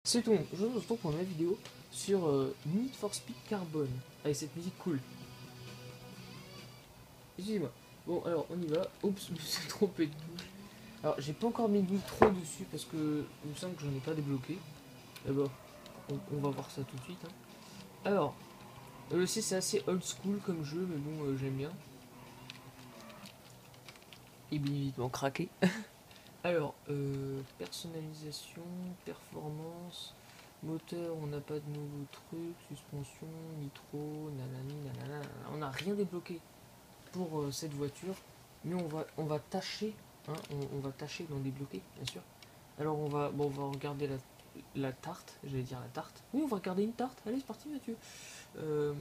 C'est tout. Je vous retrouve pour une nouvelle vidéo sur Need for Speed Carbone avec cette musique cool. Excusez-moi. Bon, alors on y va. Oups, je me suis trompé de touche. Alors, j'ai pas encore mis de nitro dessus parce que il me semble que j'en ai pas débloqué. D'abord, on va voir ça tout de suite. Hein. Alors, le C c'est assez old school comme jeu, mais bon, j'aime bien. Et bien évidemment craqué. Alors, personnalisation, performance, moteur, on n'a pas de nouveaux trucs, suspension, nitro, nanani, nanana. On n'a rien débloqué pour cette voiture, mais on va tâcher, hein, on va tâcher d'en débloquer, bien sûr. Alors on va regarder la tarte, j'allais dire la tarte. Oui, on va regarder une tarte. Allez, c'est parti, Mathieu. Euh,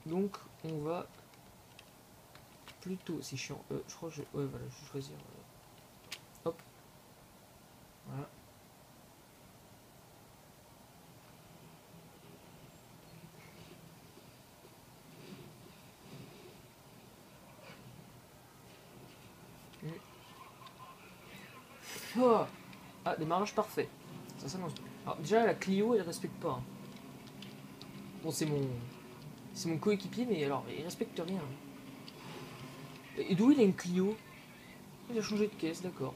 donc, on va plutôt, c'est chiant. Je crois que ouais, voilà, je vais choisir. Hop, voilà. Oh ah, démarrage parfait. Ça s'annonce. Alors déjà la Clio elle respecte pas. Hein. Bon c'est mon coéquipier mais alors il respecte rien. Et d'où il a une Clio? Il a changé de caisse, d'accord.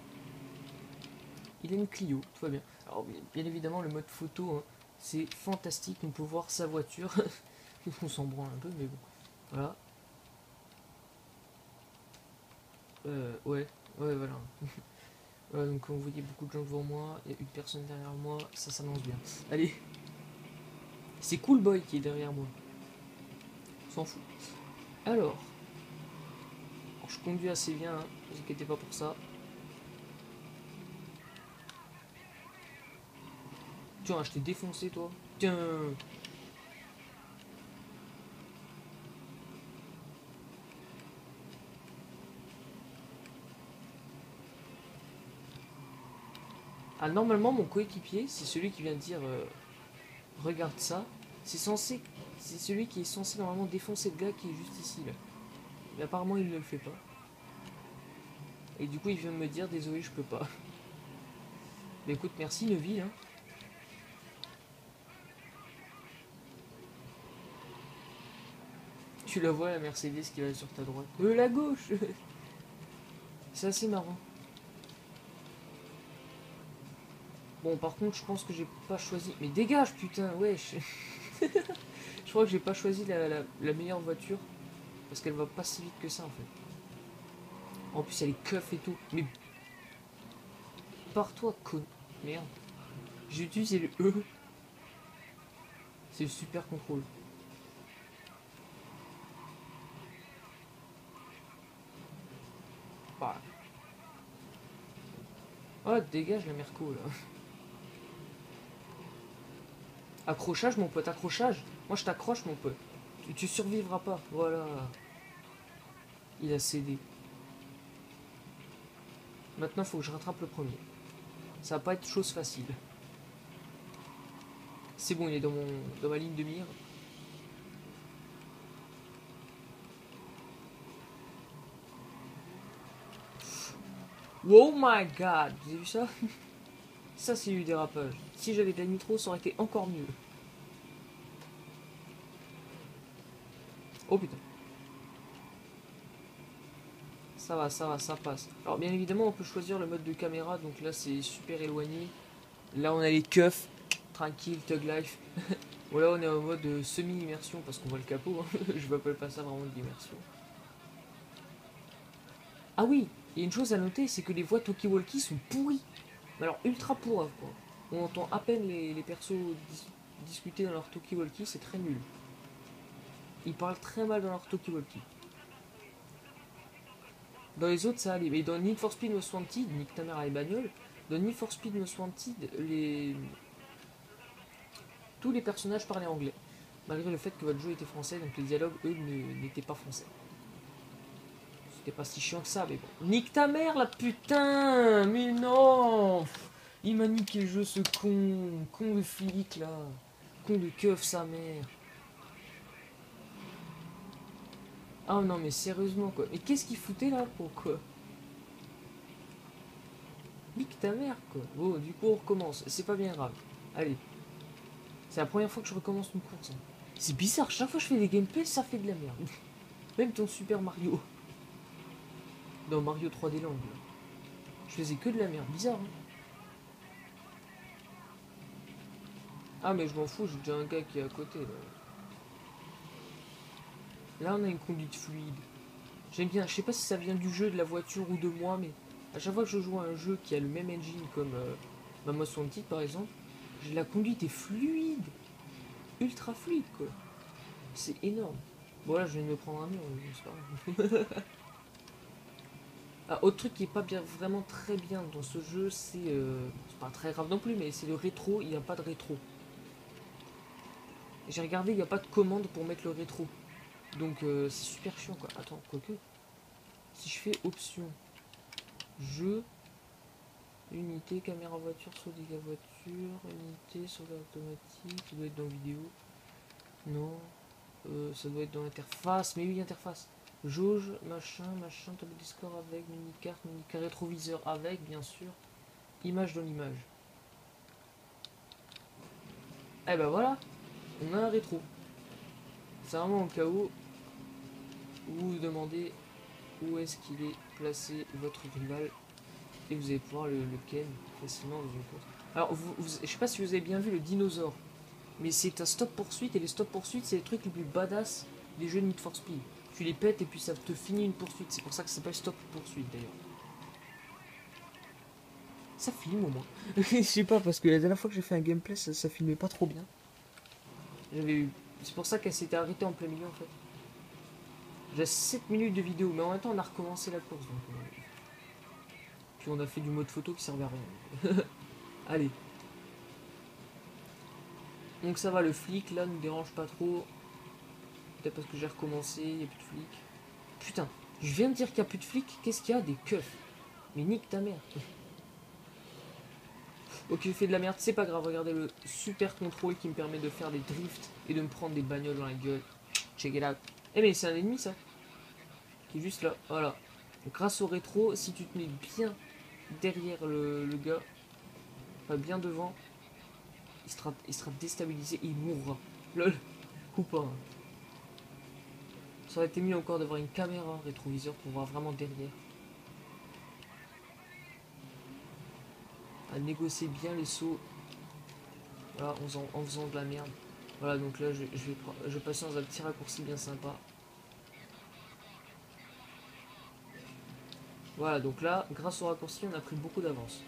Il a une Clio, tout va bien. Alors bien évidemment le mode photo hein, c'est fantastique, on peut voir sa voiture. On s'en branle un peu mais bon. Voilà. Ouais, ouais voilà. Voilà, donc on voyait beaucoup de gens devant moi, il y a une personne derrière moi, ça s'annonce bien. Allez, c'est Cool Boy qui est derrière moi. On s'en fout. Alors, je conduis assez bien, hein, ne vous inquiétez pas pour ça. Tiens, je t'ai défoncé toi. Tiens. Ah, normalement, mon coéquipier, c'est celui qui vient de dire regarde ça. C'est celui qui est censé normalement défoncer le gars qui est juste ici là. Mais apparemment, il ne le fait pas. Et du coup, il vient de me dire désolé, je peux pas. Mais écoute, merci Neville. Hein. Tu la vois la Mercedes qui va sur ta droite. La gauche. C'est assez marrant. Bon, par contre, je pense que j'ai pas choisi. Mais dégage, putain, wesh. Je crois que j'ai pas choisi la meilleure voiture. Parce qu'elle va pas si vite que ça, en fait. En plus, elle est keuf et tout. Mais pars-toi, con. Merde. J'ai utilisé le E. C'est le super contrôle. Bah. Oh, dégage la Merco, là. Accrochage, mon pote, accrochage. Moi, je t'accroche, mon pote. Tu survivras pas. Voilà. Il a cédé. Maintenant, faut que je rattrape le premier. Ça va pas être chose facile. C'est bon, il est dans ma ligne de mire. Oh my god, vous avez vu ça? Ça, c'est du dérapage. Si j'avais de la nitro, ça aurait été encore mieux. Oh putain. Ça passe. Alors, bien évidemment, on peut choisir le mode de caméra. Donc là, c'est super éloigné. Là, on a les keufs. Tranquille, Tug Life. Bon, là, on est en mode semi-immersion parce qu'on voit le capot. Hein. Je m'appelle pas ça vraiment de l'immersion. Ah oui, il y a une chose à noter, c'est que les voix talkie-walkie sont pourries. Mais alors, ultra pourraves, quoi. On entend à peine les persos discuter dans leur talkie-walkie, c'est très nul. Ils parlent très mal dans leur talkie-walkie. Dans les autres, ça allait. Mais dans Need for Speed Most Wanted, nique ta mère à les bagnoles, dans Need for Speed Most Wanted, tous les personnages parlaient anglais. Malgré le fait que votre jeu était français, donc les dialogues, eux, n'étaient pas français. C'était pas si chiant que ça, mais bon. Nique ta mère, la putain. Mais non. Il m'a niqué le jeu, ce con. Con de flic, là. Con de keuf, sa mère. Ah non, mais sérieusement, quoi. Mais qu'est-ce qu'il foutait, là? Pourquoi? Nique ta mère, quoi. Bon, du coup, on recommence. C'est pas bien grave. Allez. C'est la première fois que je recommence une course. Hein. C'est bizarre, chaque fois que je fais des gameplays, ça fait de la merde. Même ton Super Mario. Non, Mario 3D Land. Là. Je faisais que de la merde. Bizarre, hein. Ah, mais je m'en fous, j'ai déjà un gars qui est à côté, là. Là, on a une conduite fluide. J'aime bien, je sais pas si ça vient du jeu, de la voiture ou de moi, mais à chaque fois que je joue à un jeu qui a le même engine comme ma Most Wanted par exemple, la conduite est fluide, ultra fluide quoi. C'est énorme. Bon là je viens de me prendre un mur, mais c'est pas grave. Ah, autre truc qui est pas bien, vraiment très bien dans ce jeu, c'est pas très grave non plus, mais c'est le rétro, il n'y a pas de rétro. J'ai regardé, il n'y a pas de commande pour mettre le rétro. Donc c'est super chiant quoi. Attends, quoique. Si je fais option, jeu, unité, caméra voiture, sauvegarde voiture, unité, sauvegarde automatique, ça doit être dans vidéo. Non, ça doit être dans l'interface, mais oui, interface. Jauge, machin, tableau des scores avec, mini-carte, rétroviseur avec, bien sûr. Image dans l'image. Eh ben voilà, on a un rétro. C'est vraiment au cas où vous vous demandez où est-ce qu'il est placé votre rival et vous allez pouvoir le ken facilement dans une course. Alors, je sais pas si vous avez bien vu le dinosaure, mais c'est un stop poursuite et les stop poursuites c'est les trucs les plus badass des jeux de Need for Speed. Tu les pètes et puis ça te finit une poursuite, c'est pour ça que ça s'appelle stop poursuite d'ailleurs. Ça filme au moins. Je sais pas parce que la dernière fois que j'ai fait un gameplay ça filmait pas trop bien. J'avais eu. C'est pour ça qu'elle s'était arrêtée en plein milieu en fait. J'ai 7 minutes de vidéo, mais en même temps on a recommencé la course donc. Puis on a fait du mode photo qui servait à rien. Allez. Donc ça va, le flic là nous dérange pas trop. Peut-être parce que j'ai recommencé, il n'y a plus de flics. Putain, je viens de dire qu'il n'y a plus de flics, qu'est-ce qu'il y a? Des keufs. Mais nique ta mère. Ok, je fais de la merde, c'est pas grave, regardez le super contrôle qui me permet de faire des drifts et de me prendre des bagnoles dans la gueule. Check it out. Eh mais c'est un ennemi ça, qui est juste là, voilà. Donc, grâce au rétro, si tu te mets bien derrière le gars, enfin bien devant, il sera déstabilisé et il mourra. Lol, ou pas. Hein. Ça aurait été mieux encore d'avoir une caméra rétroviseur pour voir vraiment derrière. À négocier bien les sauts. Voilà, en faisant de la merde. Voilà, donc là, je vais passer dans un petit raccourci bien sympa. Voilà, donc là, grâce au raccourci, on a pris beaucoup d'avance.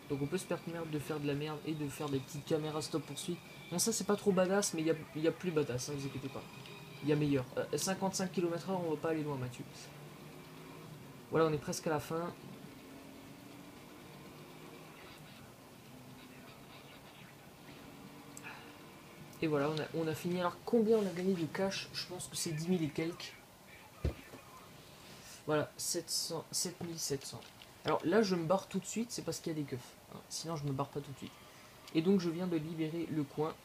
Donc on peut se permettre de faire de la merde et de faire des petites caméras stop poursuite. Bon, ça, c'est pas trop badass, mais il y a plus badass, hein, vous inquiétez pas. Il y a meilleur. 55 km/h, on va pas aller loin, Mathieu. Voilà, on est presque à la fin. Et voilà, on a fini. Alors, combien on a gagné de cash? Je pense que c'est 10 000 et quelques. Voilà, 7700. Alors là, je me barre tout de suite, c'est parce qu'il y a des keufs. Hein. Sinon, je me barre pas tout de suite. Et donc, je viens de libérer le coin.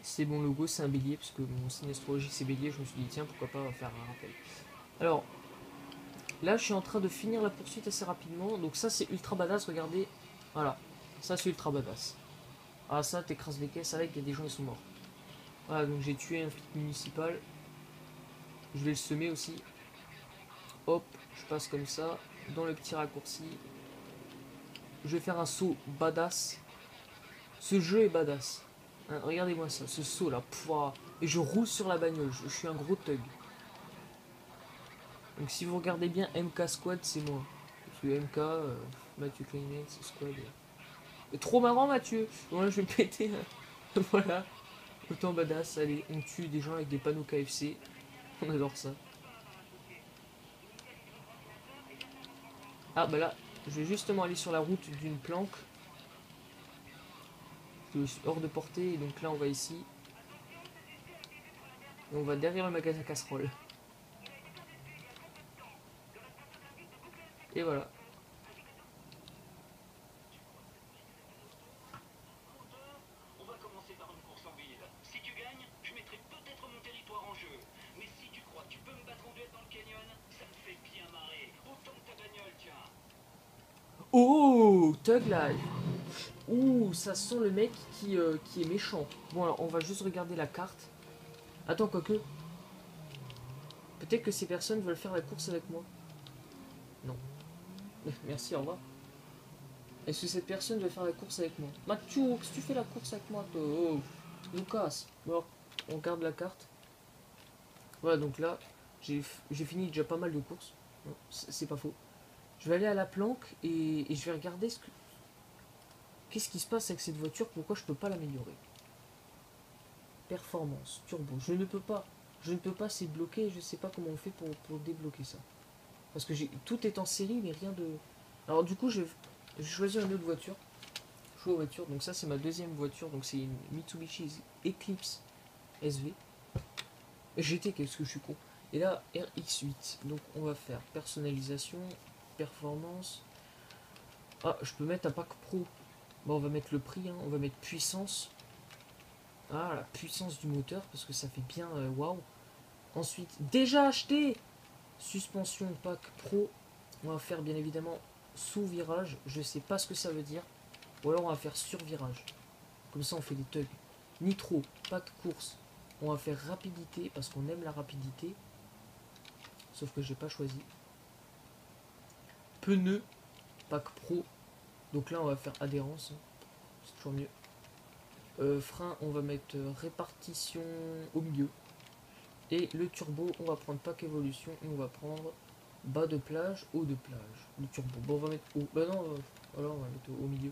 C'est mon logo, c'est un bélier, parce que mon signe astrologique c'est bélier. Je me suis dit, tiens, pourquoi pas faire un rappel. Alors, là, je suis en train de finir la poursuite assez rapidement. Donc, ça, c'est ultra badass, regardez. Voilà, ça, c'est ultra badass. Ah, ça, t'écrases les caisses avec, il y a des gens, ils sont morts. Voilà, donc j'ai tué un flic municipal. Je vais le semer aussi. Hop, je passe comme ça, dans le petit raccourci. Je vais faire un saut badass. Ce jeu est badass. Hein, regardez-moi ça, ce saut là. Pouah. Et je roule sur la bagnole, je suis un gros thug. Donc si vous regardez bien MK Squad, c'est moi. Je suis MK, Mathieu Kleinmex, Squad. Et trop marrant Mathieu. Voilà, je vais péter. Voilà. Autant badass, allez, on tue des gens avec des panneaux KFC. On adore ça. Ah bah là, je vais justement aller sur la route d'une planque. Je suis hors de portée, et donc là on va ici. Et on va derrière le magasin casserole. Et voilà. Oh, Tug Life. Ouh, ça sent le mec qui est méchant. Bon, alors, on va juste regarder la carte. Attends, quoique. Peut-être que ces personnes veulent faire la course avec moi. Non. Merci, au revoir. Est-ce que cette personne veut faire la course avec moi? Mathieu, qu'est-ce que tu fais la course avec moi, toi? Oh, Lucas. Bon, alors, on regarde la carte. Voilà, donc là, j'ai fini déjà pas mal de courses. C'est pas faux. Je vais aller à la planque et je vais regarder ce que... Qu'est-ce qui se passe avec cette voiture? Pourquoi je peux pas l'améliorer? Performance, turbo. Je ne peux pas. Je ne peux pas, c'est bloqué. Je sais pas comment on fait pour débloquer ça. Parce que tout est en série, mais rien de... Alors du coup, je vais choisir une autre voiture. Choix voiture. Donc ça, c'est ma deuxième voiture. Donc c'est une Mitsubishi Eclipse SV. GT, qu'est-ce que je suis con. Et là, RX8. Donc on va faire personnalisation, performance. Ah, je peux mettre un pack pro. Bon, on va mettre le prix, hein. On va mettre puissance. Ah, la puissance du moteur, parce que ça fait bien waouh. Ensuite, déjà acheté. Suspension pack pro. On va faire bien évidemment sous virage. Je sais pas ce que ça veut dire. Ou alors on va faire sur virage. Comme ça on fait des tugs. Nitro, pack course. On va faire rapidité parce qu'on aime la rapidité. Sauf que j'ai pas choisi. Pneus, pack pro. Donc là on va faire adhérence. C'est toujours mieux. Frein, on va mettre répartition au milieu. Et le turbo, on va prendre pack évolution et on va prendre bas de plage, haut de plage. Le turbo. Bon, on va mettre haut. Bah non, alors on va mettre au milieu.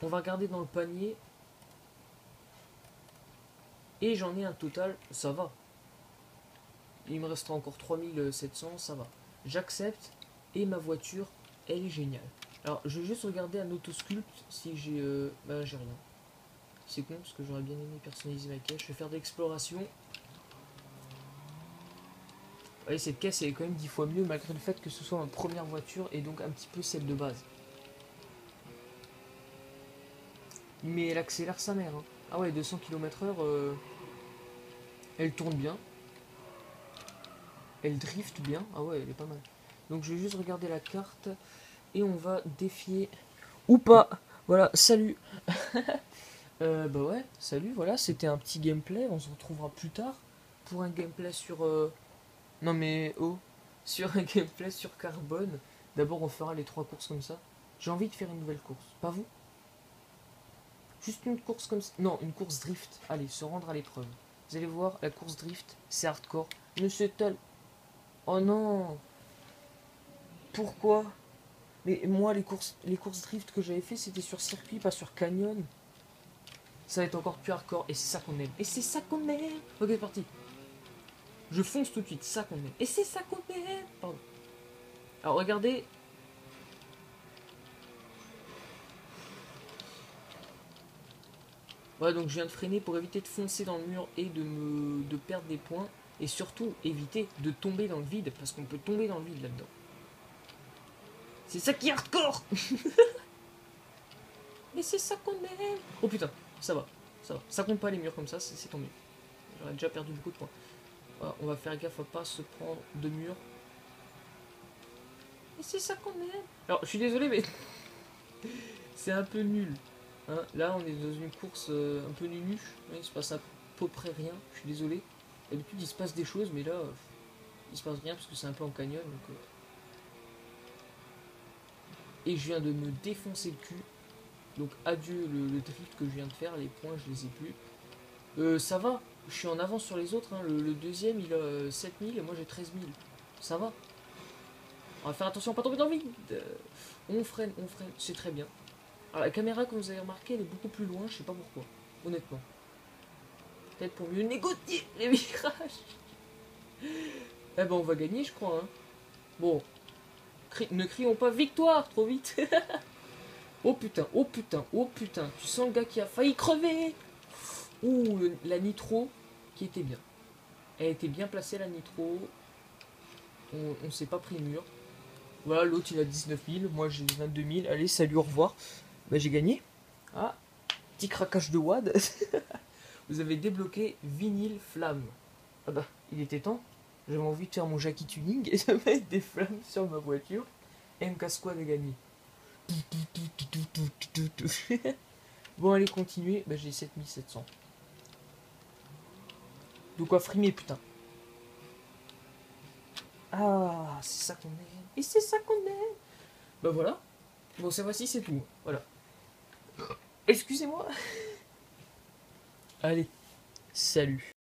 On va regarder dans le panier. Et j'en ai un total, ça va. Il me restera encore 3700, ça va. J'accepte. Et ma voiture, elle est géniale. Alors, je vais juste regarder un autosculpte si j'ai... bah, j'ai rien. C'est con, parce que j'aurais bien aimé personnaliser ma caisse. Je vais faire de l'exploration. Vous voyez, cette caisse, elle est quand même 10 fois mieux, malgré le fait que ce soit ma première voiture, et donc un petit peu celle de base. Mais elle accélère sa mère. Hein. Ah ouais, 200 km/h, elle tourne bien. Elle drift bien. Ah ouais, elle est pas mal. Donc je vais juste regarder la carte, et on va défier... Ou pas. Voilà, salut. Bah ouais, salut, voilà, c'était un petit gameplay, on se retrouvera plus tard pour un gameplay sur... Non mais oh, sur un gameplay sur Carbone. D'abord on fera les 3 courses comme ça. J'ai envie de faire une nouvelle course, pas vous? Juste une course comme ça. Non, une course drift. Allez, se rendre à l'épreuve. Vous allez voir, la course drift, c'est hardcore. Mais c'est tel... Oh non. Pourquoi? Mais moi, les courses drift que j'avais fait, c'était sur circuit, pas sur canyon. Ça va être encore plus hardcore, et c'est ça qu'on aime. Et c'est ça qu'on aime. Ok, c'est parti. Je fonce tout de suite, ça qu'on aime. Et c'est ça qu'on aime. Pardon. Alors regardez. Voilà, donc je viens de freiner pour éviter de foncer dans le mur et de perdre des points. Et surtout, éviter de tomber dans le vide, parce qu'on peut tomber dans le vide là-dedans. C'est ça qui est hardcore. Mais c'est ça qu'on aime. Oh putain, ça va, ça va. Ça compte pas les murs comme ça, c'est tant mieux. J'aurais déjà perdu beaucoup de points. Voilà, on va faire gaffe à pas se prendre de murs. Et c'est ça qu'on aime. Alors, je suis désolé, mais c'est un peu nul. Hein, là, on est dans une course un peu nunuche. Il se passe à peu près rien. Je suis désolé. D'habitude, il se passe des choses, mais là, il se passe rien parce que c'est un peu en canyon. Donc, et je viens de me défoncer le cul. Donc, adieu le drift que je viens de faire. Les points, je les ai plus. Ça va. Je suis en avance sur les autres. Hein. Le deuxième, il a 7000 et moi j'ai 13000. Ça va. On va faire attention à pas tomber dans le vide. On freine, c'est très bien. Alors la caméra, comme vous avez remarqué, elle est beaucoup plus loin, je sais pas pourquoi, honnêtement. Peut-être pour mieux négocier les virages. Eh ben on va gagner, je crois. Hein. Bon, ne crions pas victoire trop vite. Oh putain, oh putain, oh putain. Tu sens le gars qui a failli crever. Ouh, la nitro qui était bien. Elle était bien placée, la nitro. On s'est pas pris le mur. Voilà, l'autre il a 19 000, moi j'ai 22 000. Allez, salut, au revoir. Bah j'ai gagné. Ah, petit craquage de WAD. Vous avez débloqué vinyle flamme. Ah bah, il était temps. J'avais envie de faire mon Jackie tuning et de mettre des flammes sur ma voiture. MK Squad a gagné. Bon, allez, continuer. Bah, j'ai 7700. De quoi frimer, putain. Ah, c'est ça qu'on aime. Et c'est ça qu'on aime. Bah voilà. Bon, cette fois-ci, c'est tout. Voilà. Excusez-moi. Allez, salut.